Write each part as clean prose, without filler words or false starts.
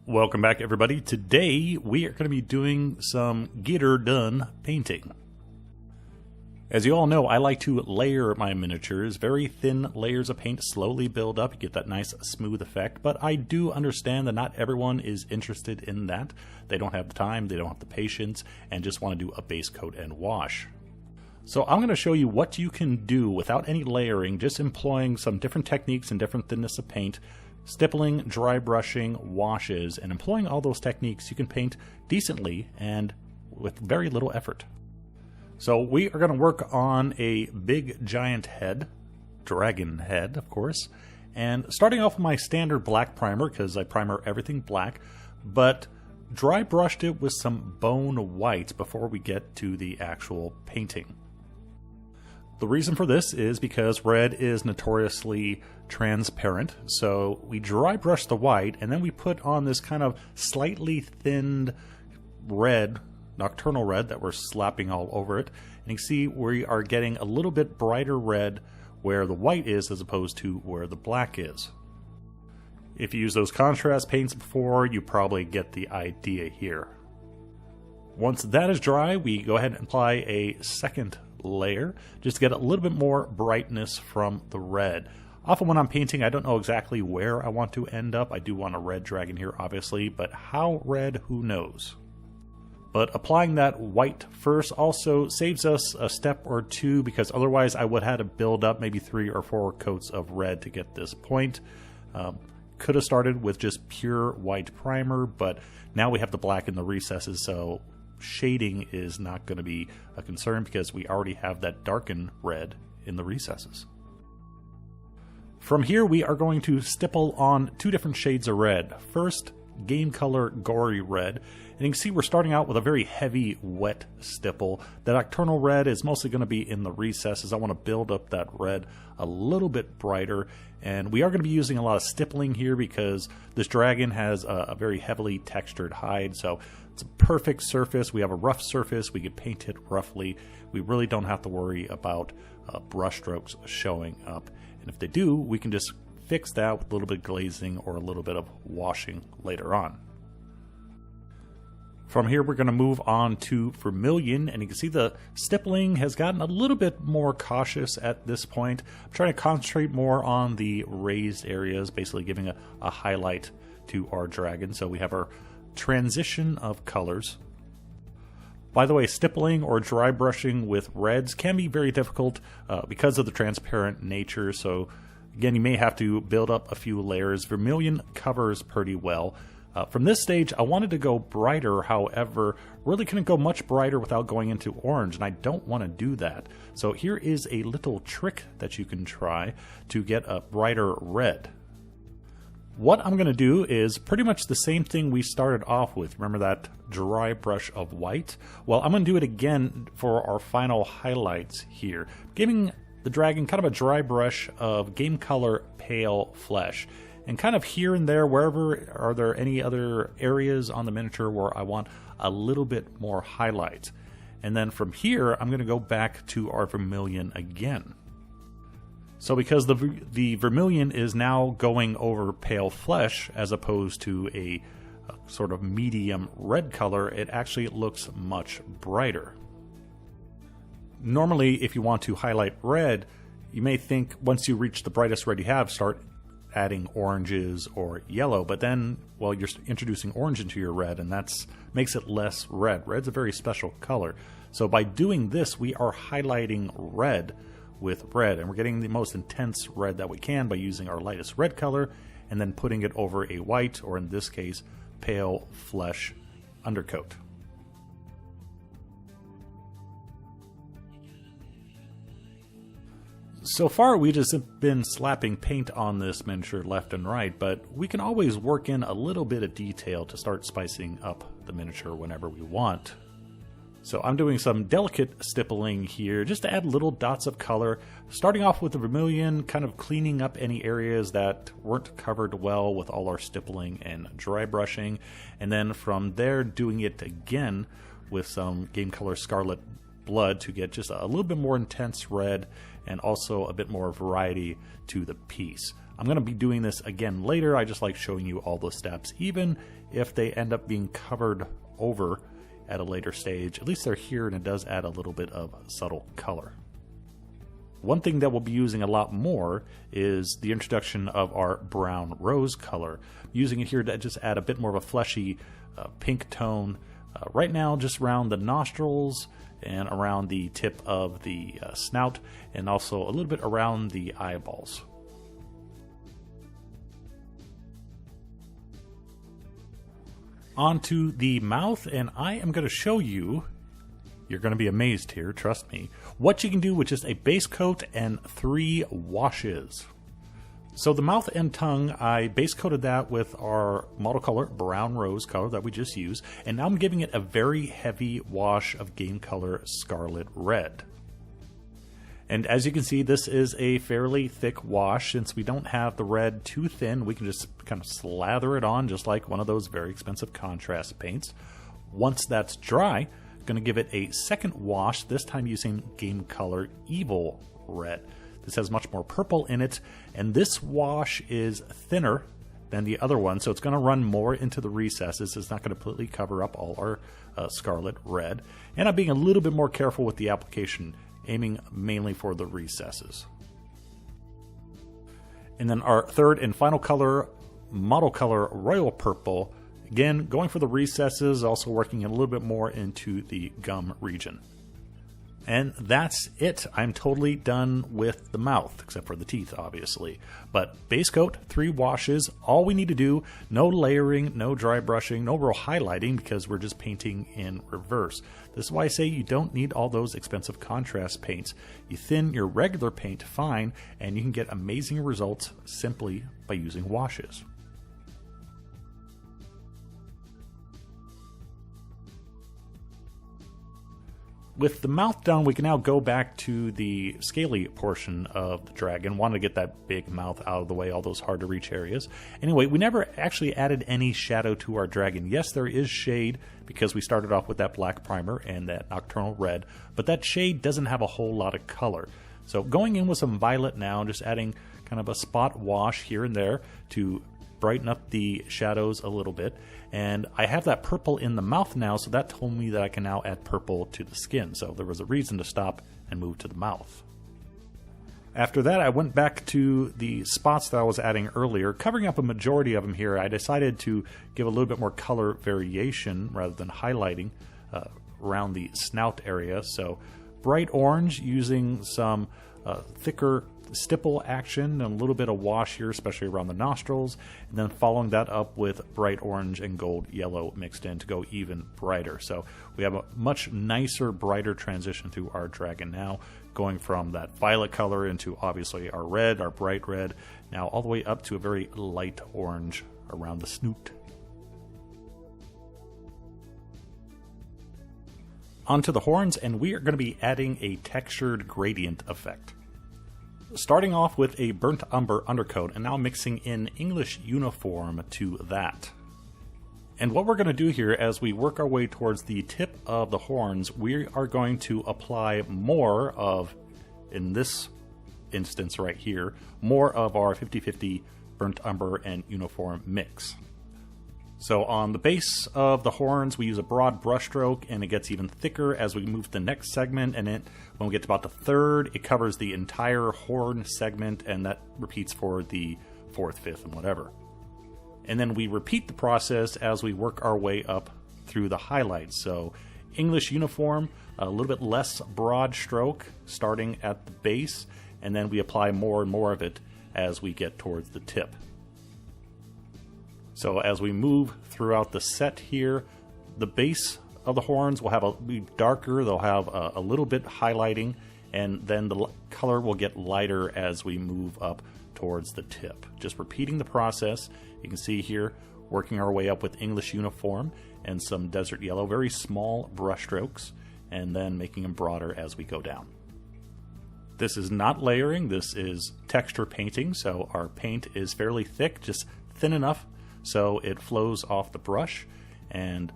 Welcome back, everybody. Today we are going to be doing some get-her-done painting. As you all know, I like to layer my miniatures. Very thin layers of paint slowly build up. You get that nice smooth effect, but I do understand that not everyone is interested in that. They don't have the time, they don't have the patience, and just want to do a base coat and wash. So I'm going to show you what you can do without any layering, just employing some different techniques and different thinness of paint, stippling, dry brushing, washes, and employing all those techniques you can paint decently and with very little effort. So we are going to work on a big giant head, dragon head of course, and starting off with my standard black primer because I primer everything black, but dry brushed it with some bone white before we get to the actual painting. The reason for this is because red is notoriously transparent, so we dry brush the white and then we put on this kind of slightly thinned red, nocturnal red that we're slapping all over it, and you can see we are getting a little bit brighter red where the white is as opposed to where the black is. If you use those contrast paints before, you probably get the idea here. Once that is dry, we go ahead and apply a second layer just to get a little bit more brightness from the red. Often when I'm painting, I don't know exactly where I want to end up. I do want a red dragon here, obviously, but how red, who knows? But applying that white first also saves us a step or two, because otherwise I would have had to build up maybe 3 or 4 coats of red to get this point. Could have started with just pure white primer, but now we have the black in the recesses, so shading is not going to be a concern because we already have that darkened red in the recesses. From here we are going to stipple on 2 different shades of red. First, game color gory red, and you can see we're starting out with a very heavy wet stipple. The nocturnal red is mostly going to be in the recesses. I want to build up that red a little bit brighter, and we are going to be using a lot of stippling here because this dragon has a very heavily textured hide, so it's a perfect surface. We have a rough surface, we can paint it roughly. We really don't have to worry about brush strokes showing up, and if they do, we can just fix that with a little bit of glazing or a little bit of washing later on. From here we're going to move on to vermilion, and you can see the stippling has gotten a little bit more cautious at this point. I'm trying to concentrate more on the raised areas, basically giving a highlight to our dragon. So we have our transition of colors. By the way, stippling or dry brushing with reds can be very difficult because of the transparent nature, so again, you may have to build up a few layers. Vermilion covers pretty well. From this stage, I wanted to go brighter, however, really couldn't go much brighter without going into orange, and I don't want to do that. So here is a little trick that you can try to get a brighter red. What I'm going to do is pretty much the same thing we started off with. Remember that dry brush of white? Well, I'm going to do it again for our final highlights here, giving the dragon kind of a dry brush of game color pale flesh. And kind of here and there, wherever are there any other areas on the miniature where I want a little bit more highlight. And then from here, I'm going to go back to our vermilion again. So because the vermilion is now going over pale flesh as opposed to a sort of medium red color, it actually looks much brighter. Normally, if you want to highlight red, you may think once you reach the brightest red you have, start adding oranges or yellow, but then, well, you're introducing orange into your red, and that makes it less red. Red's a very special color. So by doing this, we are highlighting red with red, and we're getting the most intense red that we can by using our lightest red color and then putting it over a white, or in this case, pale flesh undercoat. So far we just have been slapping paint on this miniature left and right, but we can always work in a little bit of detail to start spicing up the miniature whenever we want. So I'm doing some delicate stippling here just to add little dots of color, starting off with the vermilion, kind of cleaning up any areas that weren't covered well with all our stippling and dry brushing, and then from there doing it again with some game color scarlet blood to get just a little bit more intense red and also a bit more variety to the piece. I'm going to be doing this again later. I just like showing you all the steps, even if they end up being covered over at a later stage. At least they're here, and it does add a little bit of subtle color. One thing that we'll be using a lot more is the introduction of our brown rose color. I'm using it here to just add a bit more of a fleshy pink tone. Right now, just around the nostrils and around the tip of the snout, and also a little bit around the eyeballs. Onto the mouth, and I am going to show you, you're going to be amazed here, trust me, what you can do with just a base coat and 3 washes. So the mouth and tongue, I base coated that with our model color, brown rose color that we just used, and now I'm giving it a very heavy wash of game color scarlet red. And as you can see, this is a fairly thick wash. Since we don't have the red too thin, we can just kind of slather it on just like one of those very expensive contrast paints. Once that's dry, I'm going to give it a second wash, this time using game color evil red. This has much more purple in it, and this wash is thinner than the other one, so it's going to run more into the recesses. It's not going to completely cover up all our scarlet red. And I'm being a little bit more careful with the application, aiming mainly for the recesses. And then our third and final color, model color royal purple. Again, going for the recesses, also working a little bit more into the gum region. And that's it. I'm totally done with the mouth, except for the teeth, obviously. But base coat, 3 washes, all we need to do, no layering, no dry brushing, no real highlighting, because we're just painting in reverse. This is why I say you don't need all those expensive contrast paints. You thin your regular paint fine, and you can get amazing results simply by using washes. With the mouth done, we can now go back to the scaly portion of the dragon. Wanted to get that big mouth out of the way, all those hard to reach areas. Anyway, we never actually added any shadow to our dragon. Yes, there is shade because we started off with that black primer and that nocturnal red, but that shade doesn't have a whole lot of color. So going in with some violet now, just adding kind of a spot wash here and there to brighten up the shadows a little bit. And I have that purple in the mouth now, so that told me that I can now add purple to the skin. So there was a reason to stop and move to the mouth. After that, I went back to the spots that I was adding earlier, covering up a majority of them here. I decided to give a little bit more color variation rather than highlighting around the snout area. So bright orange using some thicker stipple action and a little bit of wash here, especially around the nostrils, and then following that up with bright orange and gold yellow mixed in to go even brighter. So we have a much nicer, brighter transition through our dragon now, going from that violet color into obviously our red, our bright red, now all the way up to a very light orange around the snoot. Onto the horns, and we are going to be adding a textured gradient effect. Starting off with a burnt umber undercoat, and now mixing in English uniform to that. And what we're going to do here as we work our way towards the tip of the horns, we are going to apply more of, in this instance right here, more of our 50-50 burnt umber and uniform mix. So on the base of the horns, we use a broad brush stroke, and it gets even thicker as we move to the next segment, and when we get to about the third, it covers the entire horn segment, and that repeats for the fourth, fifth, and whatever. And then we repeat the process as we work our way up through the highlights. So English uniform, a little bit less broad stroke starting at the base, and then we apply more and more of it as we get towards the tip. So as we move throughout the set here, the base of the horns will be darker, they'll have a little bit highlighting, and then the color will get lighter as we move up towards the tip. Just repeating the process. You can see here, working our way up with English uniform and some desert yellow, very small brush strokes, and then making them broader as we go down. This is not layering, this is texture painting, so our paint is fairly thick, just thin enough so it flows off the brush, and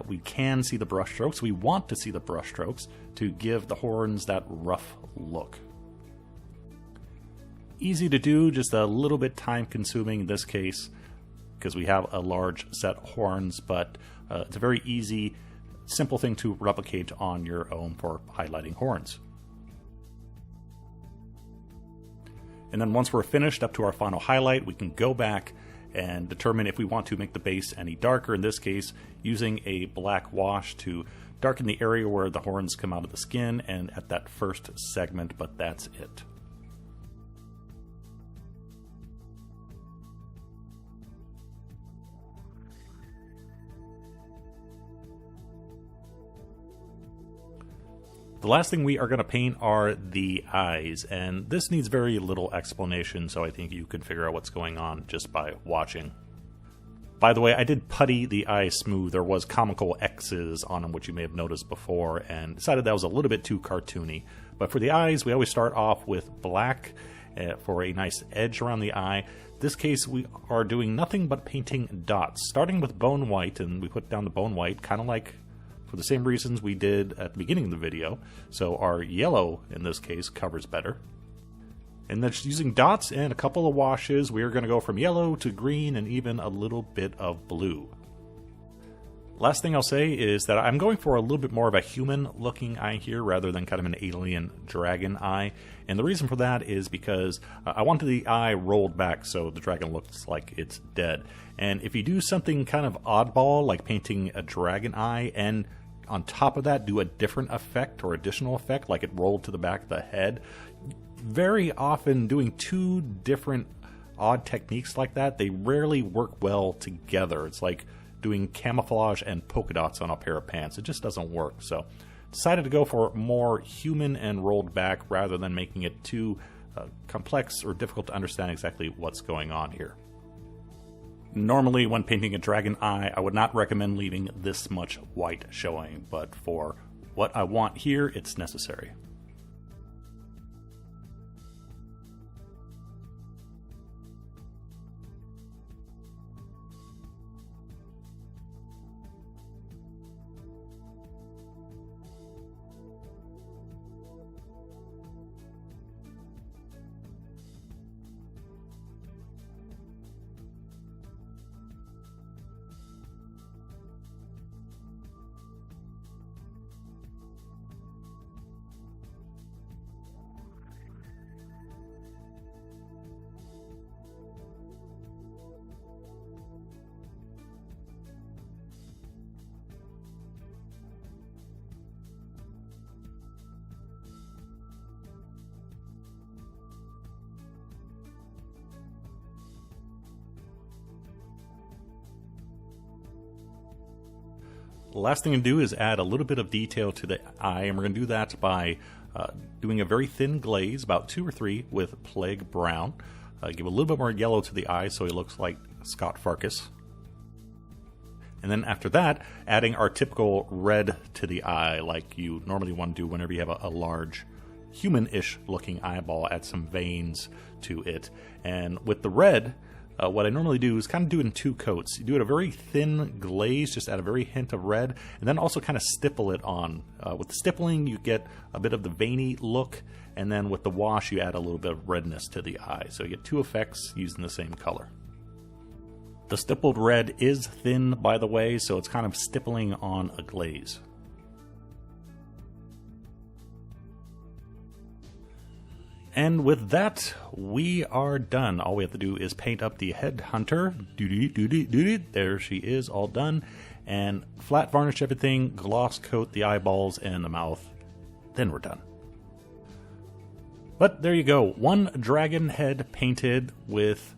we can see the brush strokes. We want to see the brush strokes to give the horns that rough look. Easy to do, just a little bit time consuming in this case because we have a large set of horns, but it's a very easy, simple thing to replicate on your own for highlighting horns. And then once we're finished up to our final highlight, we can go back and determine if we want to make the base any darker, in this case using a black wash to darken the area where the horns come out of the skin and at that first segment, but that's it. The last thing we are going to paint are the eyes, and this needs very little explanation, so I think you can figure out what's going on just by watching. By the way, I did putty the eyes smooth. There was comical X's on them, which you may have noticed before, and decided that was a little bit too cartoony. But for the eyes, we always start off with black for a nice edge around the eye. In this case, we are doing nothing but painting dots, starting with bone white, and we put down the bone white kind of like for the same reasons we did at the beginning of the video. So our yellow, in this case, covers better. And then just using dots and a couple of washes, we are going to go from yellow to green and even a little bit of blue. Last thing I'll say is that I'm going for a little bit more of a human looking eye here rather than kind of an alien dragon eye. And the reason for that is because I wanted the eye rolled back so the dragon looks like it's dead. And if you do something kind of oddball like painting a dragon eye and on top of that do a different effect or additional effect like it rolled to the back of the head, very often doing two different odd techniques like that, they rarely work well together. It's like doing camouflage and polka dots on a pair of pants. It just doesn't work. So decided to go for more human and rolled back rather than making it too complex or difficult to understand exactly what's going on here. Normally when painting a dragon eye, I would not recommend leaving this much white showing, but for what I want here, it's necessary. The last thing to do is add a little bit of detail to the eye, and we're going to do that by doing a very thin glaze, about 2 or 3, with Plague Brown. Give a little bit more yellow to the eye so he looks like Scott Farkas. And then after that, adding our typical red to the eye like you normally want to do whenever you have a large human-ish looking eyeball. Add some veins to it. And with the red, what I normally do is kind of do it in 2 coats. You do it a very thin glaze, just add a very hint of red, and then also kind of stipple it on. With the stippling, you get a bit of the veiny look, and then with the wash, you add a little bit of redness to the eye. So you get 2 effects using the same color. The stippled red is thin, by the way, so it's kind of stippling on a glaze. And with that, we are done. All we have to do is paint up the head hunter. There she is, all done. And flat varnish everything, gloss coat the eyeballs and the mouth. Then we're done. But there you go. 1 dragon head painted with,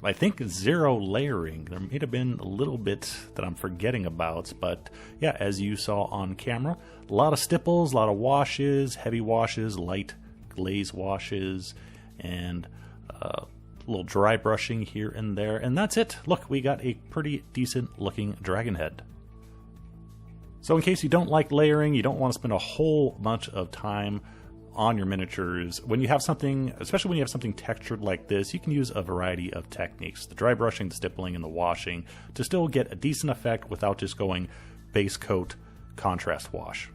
I think, 0 layering. There may have been a little bit that I'm forgetting about. But yeah, as you saw on camera, a lot of stipples, a lot of washes, heavy washes, light glaze washes, and a little dry brushing here and there, and that's it. Look, we got a pretty decent looking dragon head. So in case you don't like layering, you don't want to spend a whole bunch of time on your miniatures, when you have something, especially when you have something textured like this, you can use a variety of techniques, the dry brushing, the stippling, and the washing, to still get a decent effect without just going base coat contrast wash.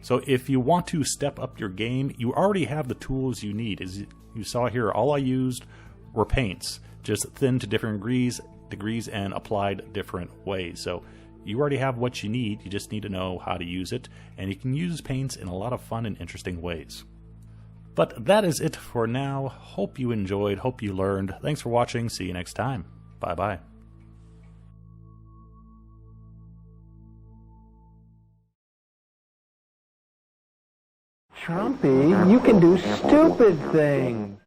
So if you want to step up your game, you already have the tools you need. As you saw here, all I used were paints, just thinned to different degrees and applied different ways. So you already have what you need. You just need to know how to use it, and you can use paints in a lot of fun and interesting ways. But that is it for now. Hope you enjoyed, hope you learned. Thanks for watching. See you next time. Bye-bye. Trumpy, you can do stupid things.